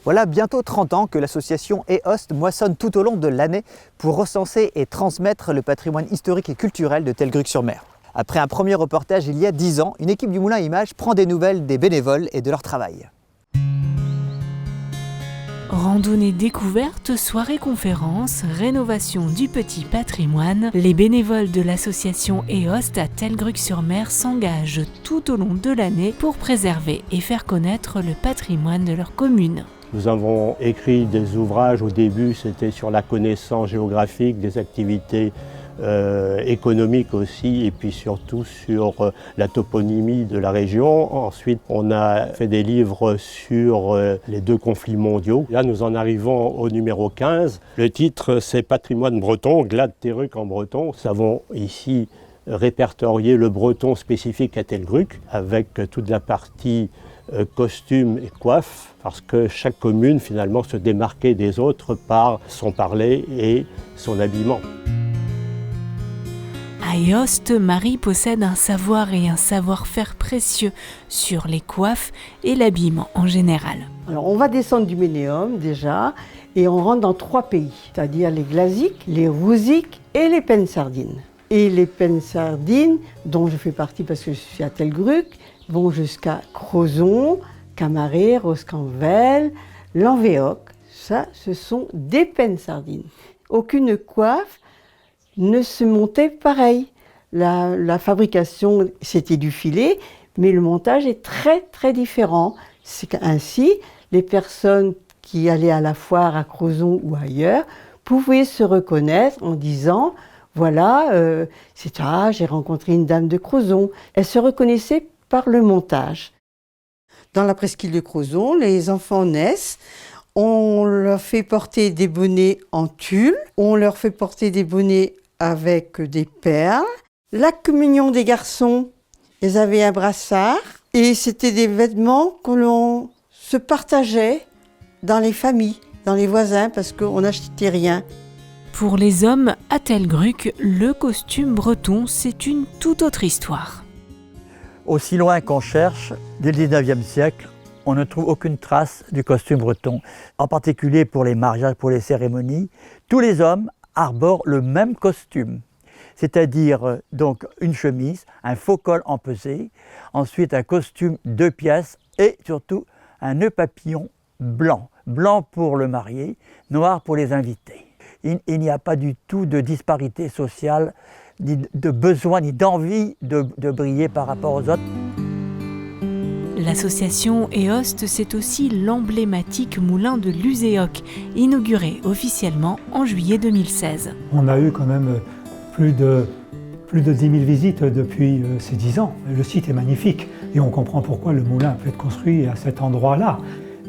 Voilà bientôt 30 ans que l'association EOST moissonne tout au long de l'année pour recenser et transmettre le patrimoine historique et culturel de Telgruc-sur-Mer. Après un premier reportage il y a 10 ans, une équipe du Moulin Images prend des nouvelles des bénévoles et de leur travail. Randonnée découverte, soirée conférence, rénovation du petit patrimoine, les bénévoles de l'association EOST à Telgruc-sur-Mer s'engagent tout au long de l'année pour préserver et faire connaître le patrimoine de leur commune. Nous avons écrit des ouvrages, au début c'était sur la connaissance géographique des activités économiques aussi, et puis surtout sur la toponymie de la région. Ensuite, on a fait des livres sur les 2 conflits mondiaux. Là, nous en arrivons au numéro 15. Le titre, c'est Patrimoine breton, Glade Terruc en breton. Nous avons ici répertorié le breton spécifique à Telgruc, avec toute la partie costume et coiffe, parce que chaque commune finalement se démarquait des autres par son parler et son habillement. À EOST, Marie possède un savoir et un savoir-faire précieux sur les coiffes et l'habillement en général. Alors on va descendre du Ménéum déjà et on rentre dans 3 pays, c'est-à-dire les Glaziques, les Rouziques et les Pennes-Sardines. Et les Pennes-Sardines, dont je fais partie parce que je suis à Telgruc, vont jusqu'à Crozon, Camaret, Roscanvel, Lanvéoc. Ça, ce sont des Pennes-Sardines. Aucune coiffe ne se montait pareil. La fabrication, c'était du filet, mais le montage est très très différent. C'est ainsi, les personnes qui allaient à la foire à Crozon ou ailleurs pouvaient se reconnaître en disant « Voilà, j'ai rencontré une dame de Crozon ». Elles se reconnaissaient par le montage. Dans la presqu'île de Crozon, les enfants naissent. On leur fait porter des bonnets en tulle, on leur fait porter des bonnets avec des perles. La communion des garçons, ils avaient un brassard et c'était des vêtements que l'on se partageait dans les familles, dans les voisins, parce qu'on n'achetait rien. Pour les hommes, à Telgruc, le costume breton, c'est une toute autre histoire. Aussi loin qu'on cherche, dès le 19e siècle, on ne trouve aucune trace du costume breton. En particulier pour les mariages, pour les cérémonies, tous les hommes arborent le même costume, c'est-à-dire donc une chemise, un faux col empesé, ensuite un costume 2 pièces et surtout un nœud papillon blanc. Blanc pour le marié, noir pour les invités. Il n'y a pas du tout de disparité sociale, ni de besoin, ni d'envie de briller par rapport aux autres. L'association EOST, c'est aussi l'emblématique moulin de Luséoc, inauguré officiellement en juillet 2016. On a eu quand même plus de 10 000 visites depuis ces 10 ans. Le site est magnifique et on comprend pourquoi le moulin peut être construit à cet endroit-là.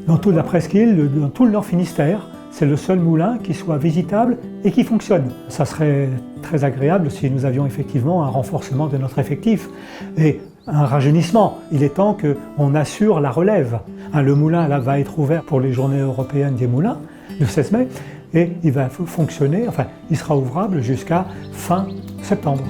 Dans toute la presqu'île, dans tout le Nord Finistère, c'est le seul moulin qui soit visitable et qui fonctionne. Ça serait très agréable si nous avions effectivement un renforcement de notre effectif et un rajeunissement. Il est temps qu'on assure la relève. Le moulin là, va être ouvert pour les journées européennes des moulins le 16 mai et il va fonctionner, il sera ouvrable jusqu'à fin septembre.